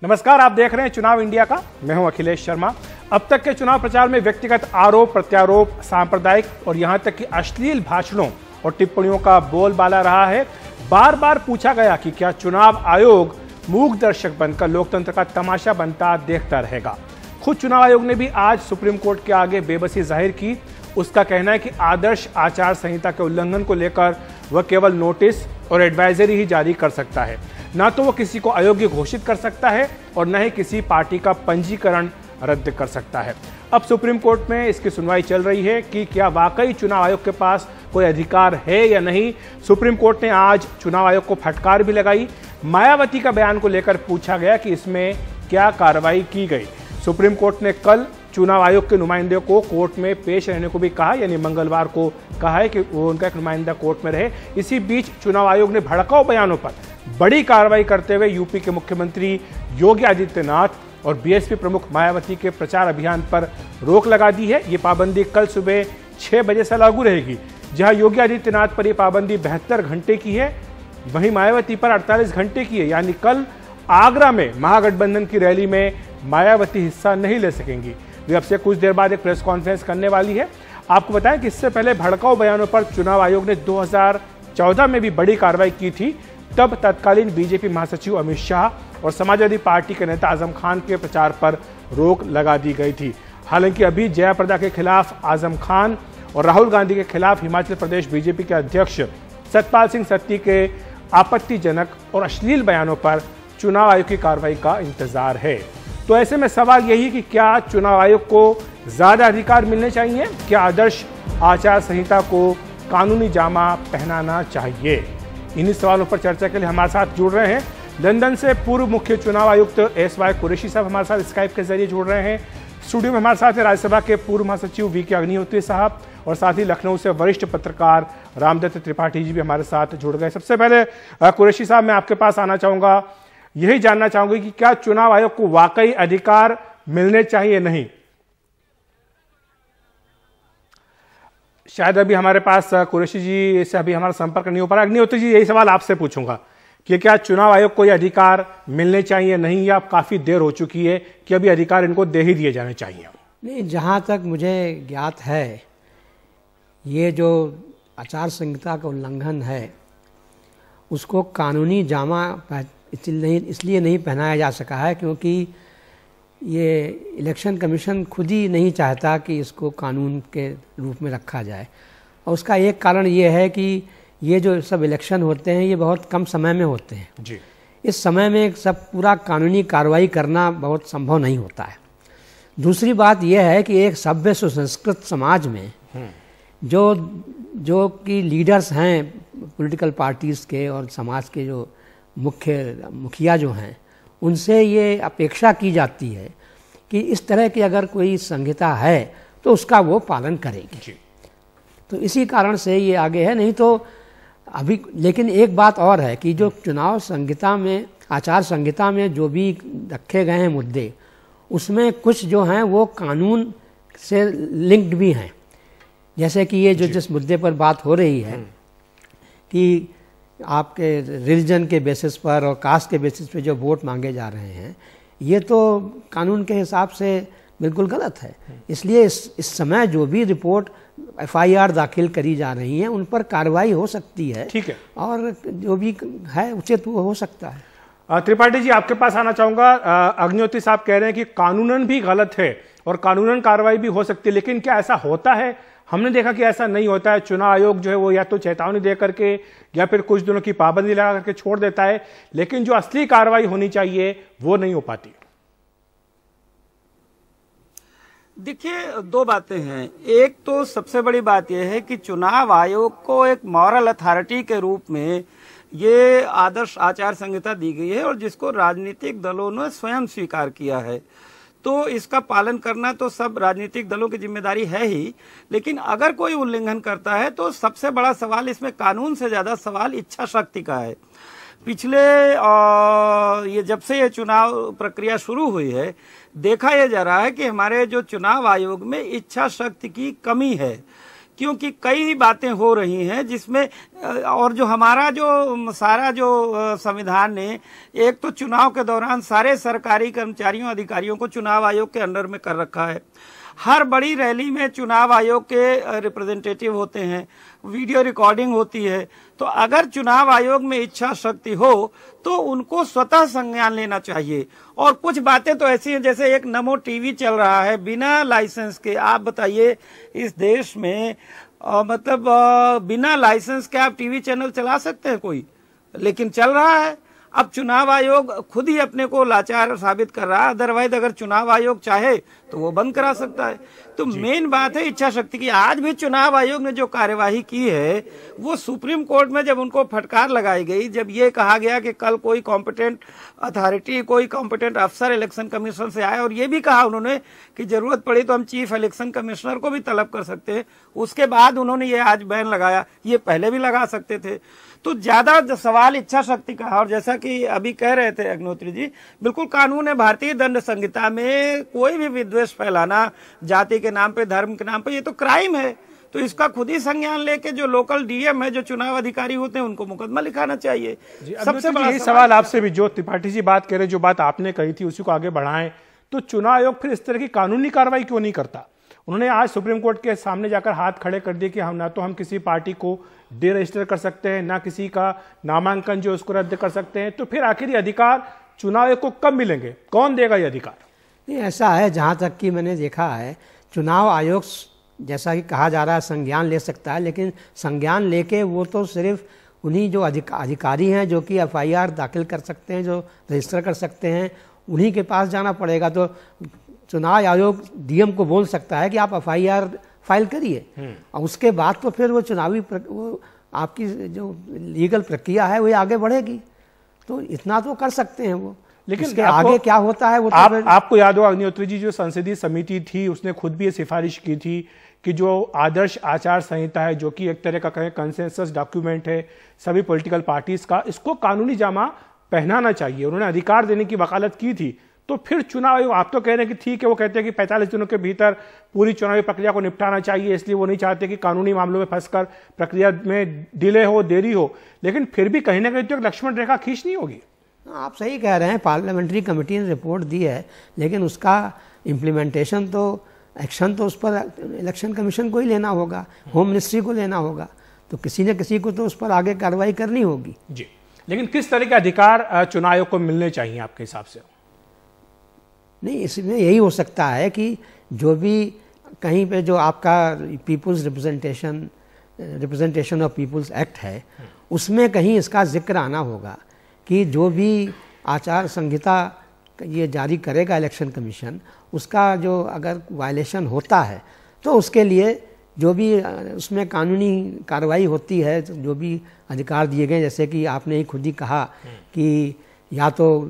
नमस्कार, आप देख रहे हैं चुनाव इंडिया का। मैं हूं अखिलेश शर्मा। अब तक के चुनाव प्रचार में व्यक्तिगत आरोप प्रत्यारोप, सांप्रदायिक और यहां तक कि अश्लील भाषणों और टिप्पणियों का बोलबाला रहा है। बार बार पूछा गया कि क्या चुनाव आयोग मूक दर्शक बनकर लोकतंत्र का तमाशा बनता देखता रहेगा। खुद चुनाव आयोग ने भी आज सुप्रीम कोर्ट के आगे बेबसी जाहिर की। उसका कहना है कि आदर्श आचार संहिता के उल्लंघन को लेकर वह केवल नोटिस और एडवाइजरी ही जारी कर सकता है, ना तो वो किसी को अयोग्य घोषित कर सकता है और न ही किसी पार्टी का पंजीकरण रद्द कर सकता है। अब सुप्रीम कोर्ट में इसकी सुनवाई चल रही है कि क्या वाकई चुनाव आयोग के पास कोई अधिकार है या नहीं। सुप्रीम कोर्ट ने आज चुनाव आयोग को फटकार भी लगाई। मायावती का बयान को लेकर पूछा गया कि इसमें क्या कार्रवाई की गई। सुप्रीम कोर्ट ने कल चुनाव आयोग के नुमाइंदे को कोर्ट में पेश रहने को भी कहा, यानी मंगलवार को कहा है कि वो उनका एक नुमाइंदा कोर्ट में रहे। इसी बीच चुनाव आयोग ने भड़काऊ बयानों पर बड़ी कार्रवाई करते हुए यूपी के मुख्यमंत्री योगी आदित्यनाथ और बीएसपी प्रमुख मायावती के प्रचार अभियान पर रोक लगा दी है। ये पाबंदी कल सुबह 6 बजे से लागू रहेगी। जहां योगी आदित्यनाथ पर यह पाबंदी 72 घंटे की है, वहीं मायावती पर 48 घंटे की है। यानी कल आगरा में महागठबंधन की रैली में मायावती हिस्सा नहीं ले सकेंगी। वे अब से कुछ देर बाद एक प्रेस कॉन्फ्रेंस करने वाली है। आपको बताएं कि इससे पहले भड़काऊ बयानों पर चुनाव आयोग ने 2014 में भी बड़ी कार्रवाई की थी। तब तत्कालीन बीजेपी महासचिव अमित शाह और समाजवादी पार्टी के नेता आजम खान के प्रचार पर रोक लगा दी गई थी। हालांकि अभी जयाप्रदा के खिलाफ आजम खान और राहुल गांधी के खिलाफ हिमाचल प्रदेश बीजेपी के अध्यक्ष सतपाल सिंह सत्ती के आपत्तिजनक और अश्लील बयानों पर चुनाव आयोग की कार्रवाई का इंतजार है। तो ऐसे में सवाल यही कि क्या चुनाव आयोग को ज्यादा अधिकार मिलने चाहिए? क्या आदर्श आचार संहिता को कानूनी जामा पहनाना चाहिए? इन्हीं सवालों पर चर्चा के लिए हमारे साथ जुड़ रहे हैं लंदन से पूर्व मुख्य चुनाव आयुक्त एस.वाई. कुरैशी साहब हमारे साथ स्काइप के जरिए जुड़ रहे हैं। स्टूडियो में हमारे साथ है राज्यसभा के पूर्व महासचिव वी.के. अग्निहोत्री साहब और साथ ही लखनऊ से वरिष्ठ पत्रकार रामदत्त त्रिपाठी जी भी हमारे साथ जुड़ गए। सबसे पहले कुरैशी साहब, मैं आपके पास आना चाहूंगा, यही जानना चाहूंगी कि क्या चुनाव आयोग को वाकई अधिकार मिलने चाहिए नहीं? शायद अभी हमारे पास कुरैशी जी से अभी हमारा संपर्क नहीं हो पा रहा। अग्निहोत्री जी, यही सवाल आपसे पूछूंगा कि क्या चुनाव आयोग को ये अधिकार मिलने चाहिए नहीं, या काफी देर हो चुकी है कि अभी अधिकार इनको दे ही दिए जाने चाहिए? नहीं, जहाँ तक मुझे ज्ञात है, ये जो आचार संहिता का उल्लंघन है उसको कानूनी जामा इसलिए नहीं पहनाया जा सका है क्योंकि ये इलेक्शन कमीशन खुद ही नहीं चाहता कि इसको कानून के रूप में रखा जाए। और उसका एक कारण ये है कि ये जो सब इलेक्शन होते हैं ये बहुत कम समय में होते हैं जी। इस समय में सब पूरा कानूनी कार्रवाई करना बहुत संभव नहीं होता है। दूसरी बात यह है कि एक सभ्य सुसंस्कृत समाज में जो कि लीडर्स हैं पॉलिटिकल पार्टीज़ के और समाज के जो मुखिया जो हैं, उनसे ये अपेक्षा की जाती है कि इस तरह की अगर कोई संहिता है तो उसका वो पालन करेंगे। तो इसी कारण से ये आगे है। नहीं तो अभी, लेकिन एक बात और है कि जो चुनाव संहिता में, आचार संहिता में जो भी रखे गए हैं मुद्दे, उसमें कुछ जो हैं वो कानून से लिंक्ड भी हैं। जैसे कि ये जो जिस मुद्दे पर बात हो रही है कि आपके रिलीजन के बेसिस पर और कास्ट के बेसिस पे जो वोट मांगे जा रहे हैं, ये तो कानून के हिसाब से बिल्कुल गलत है। इसलिए इस समय जो भी रिपोर्ट एफआईआर दाखिल करी जा रही है उन पर कार्रवाई हो सकती है, ठीक है, और जो भी है उचित वो हो सकता है। त्रिपाठी जी, आपके पास आना चाहूंगा। अग्निहोत्री साहब कह रहे हैं कि कानूनन भी गलत है और कानूनन कार्रवाई भी हो सकती है, लेकिन क्या ऐसा होता है? हमने देखा कि ऐसा नहीं होता है। चुनाव आयोग जो है वो या तो चेतावनी दे करके या फिर कुछ दिनों की पाबंदी लगा करके छोड़ देता है, लेकिन जो असली कार्रवाई होनी चाहिए वो नहीं हो पाती। देखिए, दो बातें हैं। एक तो सबसे बड़ी बात यह है कि चुनाव आयोग को एक मॉरल अथॉरिटी के रूप में ये आदर्श आचार संहिता दी गई है और जिसको राजनीतिक दलों ने स्वयं स्वीकार किया है। तो इसका पालन करना तो सब राजनीतिक दलों की जिम्मेदारी है ही, लेकिन अगर कोई उल्लंघन करता है तो सबसे बड़ा सवाल इसमें कानून से ज्यादा सवाल इच्छा शक्ति का है। पिछले ये जब से ये चुनाव प्रक्रिया शुरू हुई है, देखा यह जा रहा है कि हमारे जो चुनाव आयोग में इच्छा शक्ति की कमी है। क्योंकि कई बातें हो रही हैं जिसमें और जो हमारा जो सारा जो संविधान ने एक तो चुनाव के दौरान सारे सरकारी कर्मचारियों अधिकारियों को चुनाव आयोग के अंडर में कर रखा है। हर बड़ी रैली में चुनाव आयोग के रिप्रेजेंटेटिव होते हैं, वीडियो रिकॉर्डिंग होती है। तो अगर चुनाव आयोग में इच्छा शक्ति हो तो उनको स्वतः संज्ञान लेना चाहिए। और कुछ बातें तो ऐसी हैं, जैसे एक नमो टीवी चल रहा है बिना लाइसेंस के। आप बताइए इस देश में बिना लाइसेंस के आप टीवी चैनल चला सकते हैं कोई? लेकिन चल रहा है। अब चुनाव आयोग खुद ही अपने को लाचार साबित कर रहा है। अदरवाइज अगर चुनाव आयोग चाहे तो वो बंद करा सकता है। तो मेन बात है इच्छा शक्ति की। आज भी चुनाव आयोग ने जो कार्यवाही की है वो सुप्रीम कोर्ट में जब उनको फटकार लगाई गई, जब ये कहा गया कि कल कोई कॉम्पिटेंट अथॉरिटी, कोई कॉम्पिटेंट अफसर इलेक्शन कमीशन से आए, और ये भी कहा उन्होंने कि जरूरत पड़ी तो हम चीफ इलेक्शन कमिश्नर को भी तलब कर सकते हैं। उसके बाद उन्होंने ये आज बैन लगाया, ये पहले भी लगा सकते थे। तो ज्यादा सवाल इच्छा शक्ति का है। और जैसा कि अभी कह रहे थे अग्निहोत्री जी, बिल्कुल कानून है, भारतीय दंड संहिता में कोई भी विद्वेष फैलाना जाति के नाम पे, धर्म के नाम पे, ये तो क्राइम है। तो इसका खुद ही संज्ञान लेके जो लोकल डीएम है, जो चुनाव अधिकारी होते हैं, उनको मुकदमा लिखाना चाहिए। सबसे बड़ा यही सवाल आपसे भी, जो त्रिपाठी जी बात कह रहे, जो बात आपने कही थी उसी को आगे बढ़ाएं, तो चुनाव आयोग फिर इस तरह की कानूनी कार्रवाई क्यों नहीं करता? उन्होंने आज सुप्रीम कोर्ट के सामने जाकर हाथ खड़े कर दिए कि हम ना तो हम किसी पार्टी को डीरजिस्टर कर सकते हैं, ना किसी का नामांकन जो उसको रद्द कर सकते हैं। तो फिर आखिर ये अधिकार चुनाव आयोग को कब मिलेंगे? कौन देगा ये अधिकार? नहीं, ऐसा है, जहाँ तक कि मैंने देखा है, चुनाव आयोग जैसा कि कहा जा रहा है संज्ञान ले सकता है, लेकिन संज्ञान लेके वो तो सिर्फ उन्हीं जो अधिकारी हैं जो कि एफआईआर दाखिल कर सकते हैं, जो रजिस्टर कर सकते हैं, उन्हीं के पास जाना पड़ेगा। तो चुनाव आयोग डीएम को बोल सकता है कि आप एफआईआर फाइल करिए, और उसके बाद तो फिर वो चुनावी वो आपकी जो लीगल प्रक्रिया है वो आगे बढ़ेगी। तो इतना तो कर सकते हैं वो, लेकिन इसके आगे क्या होता है वो तो आपको याद होगा अग्निहोत्री जी, जो संसदीय समिति थी उसने खुद भी ये सिफारिश की थी कि जो आदर्श आचार संहिता है, जो कि एक तरह का कहें कंसेंसस डॉक्यूमेंट है सभी पॉलिटिकल पार्टीज का, इसको कानूनी जामा पहनाना चाहिए। उन्होंने अधिकार देने की वकालत की थी। तो फिर चुनाव आयोग, आप तो कह रहे हैं कि ठीक है, वो कहते हैं कि 45 दिनों के भीतर पूरी चुनावी प्रक्रिया को निपटाना चाहिए, इसलिए वो नहीं चाहते कि कानूनी मामलों में फंसकर प्रक्रिया में डिले हो, देरी हो। लेकिन फिर भी कहीं ना कहीं तो एक लक्ष्मण रेखा खींचनी होगी। आप सही कह रहे हैं, पार्लियामेंट्री कमेटी ने रिपोर्ट दी है, लेकिन उसका इम्प्लीमेंटेशन तो, एक्शन तो उस पर इलेक्शन कमीशन को ही लेना होगा, होम मिनिस्ट्री को लेना होगा। तो किसी न किसी को तो उस पर आगे कार्रवाई करनी होगी जी। लेकिन किस तरह के अधिकार चुनाव आयोग को मिलने चाहिए आपके हिसाब से? नहीं, इसमें यही हो सकता है कि जो भी कहीं पे जो आपका people's representation of people's act है, उसमें कहीं इसका जिक्र आना होगा कि जो भी आचार संहिता ये जारी करेगा इलेक्शन कमीशन, उसका जो अगर वायलेशन होता है तो उसके लिए जो भी उसमें कानूनी कार्रवाई होती है, जो भी अधिकार दिए गए, जैसे कि आपने ही खुद ही कहा कि या तो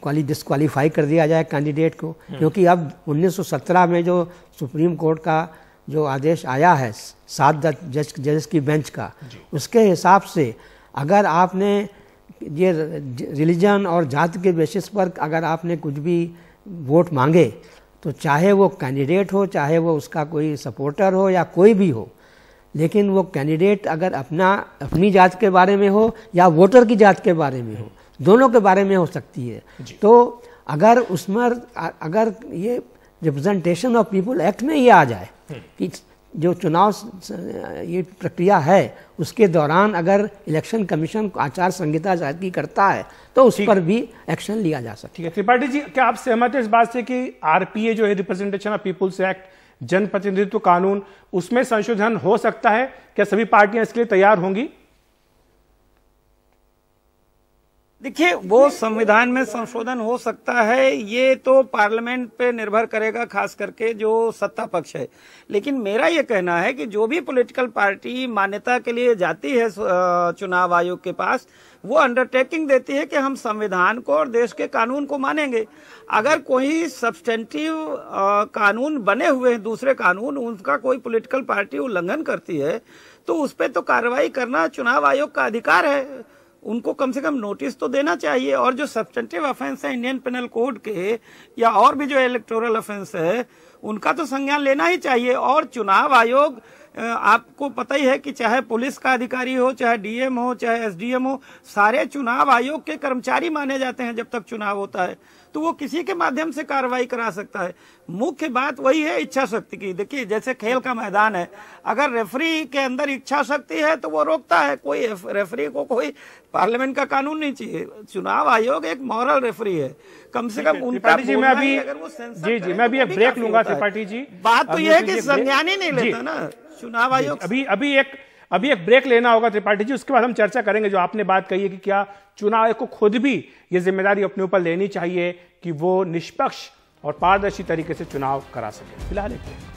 डिस्क्वालीफाई कर दिया जाए कैंडिडेट को, क्योंकि अब 1917 में जो सुप्रीम कोर्ट का जो आदेश आया है 7 जजेस की बेंच का, उसके हिसाब से अगर आपने ये रिलीजन और जाति के बेसिस पर अगर आपने कुछ भी वोट मांगे, तो चाहे वो कैंडिडेट हो, चाहे वो उसका कोई सपोर्टर हो या कोई भी हो, लेकिन वो कैंडिडेट अगर अपनी जात के बारे में हो या वोटर की जात के बारे में हो, दोनों के बारे में हो सकती है। तो अगर उसमें अगर ये रिप्रेजेंटेशन ऑफ पीपुल एक्ट में ये आ जाए कि जो चुनाव ये प्रक्रिया है उसके दौरान अगर इलेक्शन कमीशन आचार संहिता जारी करता है तो उस पर भी एक्शन लिया जा सकता है। ठीक है त्रिपाठी जी, क्या आप सहमत हैं इस बात से कि आरपीए जो है रिप्रेजेंटेशन ऑफ पीपुल्स एक्ट, जनप्रतिनिधित्व कानून, उसमें संशोधन हो सकता है? क्या सभी पार्टियां इसके लिए तैयार होंगी? देखिए, वो संविधान में संशोधन हो सकता है, ये तो पार्लियामेंट पे निर्भर करेगा, खास करके जो सत्ता पक्ष है। लेकिन मेरा ये कहना है कि जो भी पॉलिटिकल पार्टी मान्यता के लिए जाती है चुनाव आयोग के पास, वो अंडरटेकिंग देती है कि हम संविधान को और देश के कानून को मानेंगे। अगर कोई सब्सटेंटिव कानून बने हुए हैं, दूसरे कानून, उनका कोई पॉलिटिकल पार्टी उल्लंघन करती है तो उस पर तो कार्रवाई करना चुनाव आयोग का अधिकार है। उनको कम से कम नोटिस तो देना चाहिए। और जो सब्सटेंटिव ऑफेंस है इंडियन पेनल कोड के या और भी जो इलेक्टोरल ऑफेंस है, उनका तो संज्ञान लेना ही चाहिए। और चुनाव आयोग आपको पता ही है कि चाहे पुलिस का अधिकारी हो, चाहे डीएम हो, चाहे एसडीएम हो, सारे चुनाव आयोग के कर्मचारी माने जाते हैं जब तक चुनाव होता है। तो वो किसी के माध्यम से कार्रवाई करा सकता है। मुख्य बात वही है इच्छा शक्ति की। देखिए जैसे खेल का मैदान है, अगर रेफरी के अंदर इच्छा शक्ति है तो वो रोकता है। कोई रेफरी को कोई पार्लियामेंट का कानून नहीं चाहिए। चुनाव आयोग एक मॉरल रेफरी है, कम से कम उनका जी मैं अभी मैं अभी एक ब्रेक लूंगा त्रिपाठी जी। बात तो यह है कि संज्ञान ही नहीं लेता ना चुनाव आयोग। अभी एक ब्रेक लेना होगा त्रिपाठी जी, उसके बाद हम चर्चा करेंगे जो आपने बात कही है कि क्या चुनाव आयोग को खुद भी ये जिम्मेदारी अपने ऊपर लेनी चाहिए कि वो निष्पक्ष और पारदर्शी तरीके से चुनाव करा सके। फिलहाल एक ब्रेक।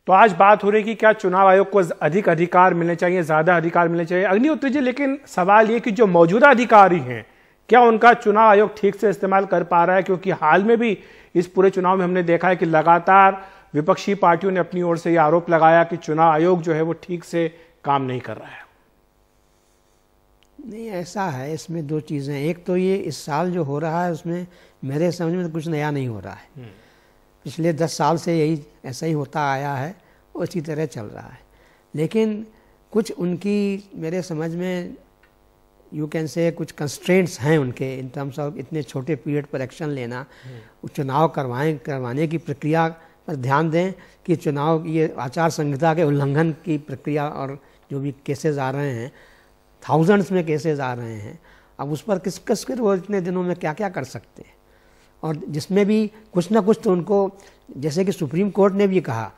तो आज बात हो रही कि क्या चुनाव आयोग को अधिक अधिकार मिलने चाहिए, ज्यादा अधिकार मिलने चाहिए। अग्निहोत्री जी, लेकिन सवाल ये कि जो मौजूदा अधिकारी हैं क्या उनका चुनाव आयोग ठीक से इस्तेमाल कर पा रहा है? क्योंकि हाल में भी इस पूरे चुनाव में हमने देखा है कि लगातार विपक्षी पार्टियों ने अपनी ओर से यह आरोप लगाया कि चुनाव आयोग जो है वो ठीक से काम नहीं कर रहा है। नहीं, ऐसा है, इसमें दो चीज़ें। एक तो ये इस साल जो हो रहा है उसमें मेरे समझ में तो कुछ नया नहीं हो रहा है। पिछले 10 साल से यही ऐसा ही होता आया है, उसी तरह चल रहा है। लेकिन कुछ उनकी मेरे समझ में यू कैन से कुछ कंस्ट्रेंट्स हैं उनके इन टर्म्स ऑफ इतने छोटे पीरियड पर एक्शन लेना। चुनाव करवाने की प्रक्रिया पर ध्यान दें कि चुनाव ये आचार संहिता के उल्लंघन की प्रक्रिया और जो भी केसेस आ रहे हैं, थाउजेंड्स में केसेस आ रहे हैं, अब उस पर किस वो इतने दिनों में क्या क्या कर सकते हैं। और जिसमें भी कुछ ना कुछ तो उनको, जैसे कि सुप्रीम कोर्ट ने भी कहा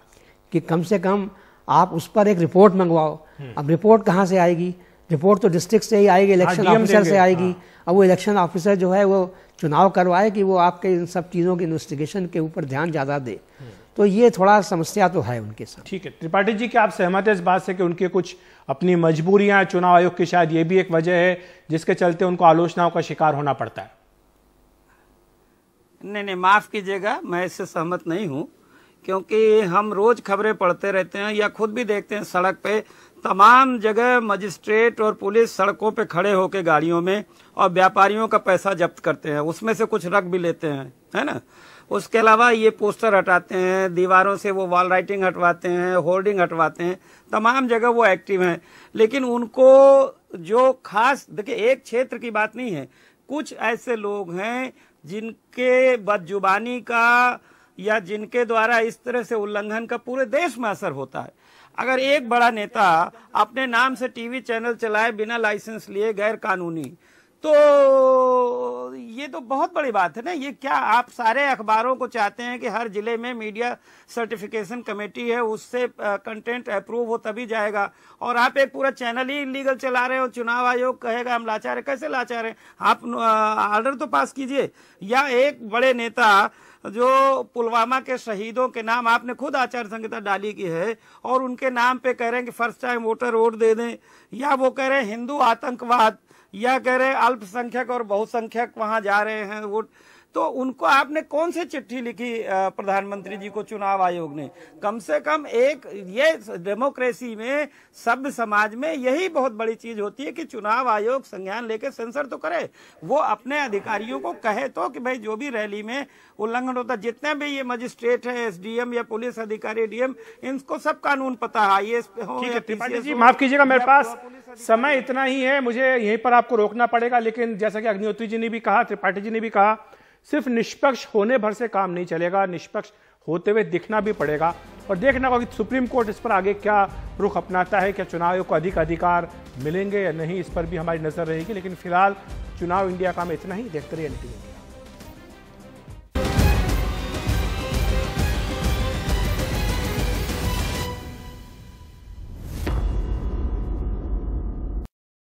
कि कम से कम आप उस पर एक रिपोर्ट मंगवाओ। अब रिपोर्ट कहाँ से आएगी? रिपोर्ट तो डिस्ट्रिक्ट से ही आएगी, इलेक्शन ऑफिसर से आएगी। अब वो इलेक्शन ऑफिसर जो है वो चुनाव करवाए कि वो आपके इन सब चीज़ों की इन्वेस्टिगेशन के ऊपर ध्यान ज़्यादा दे। तो ये थोड़ा समस्या तो है उनके साथ। ठीक है त्रिपाठी जी, क्या आप सहमत हैं इस बात से कि उनके कुछ अपनी मजबूरियां चुनाव आयोग की शायद ये भी एक वजह है जिसके चलते उनको आलोचनाओं का शिकार होना पड़ता है? नहीं, माफ कीजिएगा, मैं इससे सहमत नहीं हूं, क्योंकि हम रोज खबरें पढ़ते रहते हैं या खुद भी देखते हैं सड़क पे तमाम जगह मजिस्ट्रेट और पुलिस सड़कों पे खड़े होकर गाड़ियों में और व्यापारियों का पैसा जब्त करते हैं, उसमें से कुछ रख भी लेते हैं, है ना। उसके अलावा ये पोस्टर हटाते हैं, दीवारों से वो वॉल राइटिंग हटवाते हैं, होर्डिंग हटवाते हैं, तमाम जगह वो एक्टिव हैं। लेकिन उनको जो खास, देखिए एक क्षेत्र की बात नहीं है, कुछ ऐसे लोग हैं जिनके बदजुबानी का या जिनके द्वारा इस तरह से उल्लंघन का पूरे देश में असर होता है। अगर एक बड़ा नेता अपने नाम से टीवी चैनल चलाए बिना लाइसेंस लिए गैर कानूनी, तो ये तो बहुत बड़ी बात है ना। ये क्या आप सारे अखबारों को चाहते हैं कि हर जिले में मीडिया सर्टिफिकेशन कमेटी है, उससे कंटेंट अप्रूव हो तभी जाएगा, और आप एक पूरा चैनल ही इलीगल चला रहे हो। चुनाव आयोग कहेगा हम लाचार है, कैसे लाचार है? आप ऑर्डर तो पास कीजिए। या एक बड़े नेता जो पुलवामा के शहीदों के नाम, आपने खुद आचार संहिता डाली की है, और उनके नाम पे कह रहे हैं कि फर्स्ट टाइम वोटर वोट दे दें, या वो कह रहे हैं हिंदू आतंकवाद, या कह रहे हैं अल्पसंख्यक और बहुसंख्यक वहां जा रहे हैं वोट, तो उनको आपने कौन सी चिट्ठी लिखी प्रधानमंत्री जी को चुनाव आयोग ने? कम से कम एक, ये डेमोक्रेसी में, सभ्य समाज में यही बहुत बड़ी चीज होती है कि चुनाव आयोग संज्ञान लेके सेंसर तो करे। वो अपने अधिकारियों को कहे तो कि भाई जो भी रैली में उल्लंघन होता, जितने भी ये मजिस्ट्रेट है, एसडीएम या पुलिस अधिकारी, डीएम, इनको सब कानून पता है। ये त्रिपाठी जी माफ कीजिएगा, मेरे पास समय इतना ही है, मुझे यहीं पर आपको रोकना पड़ेगा। लेकिन जैसा कि अग्निहोत्री जी ने भी कहा, त्रिपाठी जी ने भी कहा, सिर्फ निष्पक्ष होने भर से काम नहीं चलेगा, निष्पक्ष होते हुए दिखना भी पड़ेगा। और देखना होगा कि सुप्रीम कोर्ट इस पर आगे क्या रुख अपनाता है, क्या चुनाव आयोग को अधिक अधिकार मिलेंगे या नहीं, इस पर भी हमारी नजर रहेगी। लेकिन फिलहाल चुनाव इंडिया का में इतना ही। देखते रहिए NTV।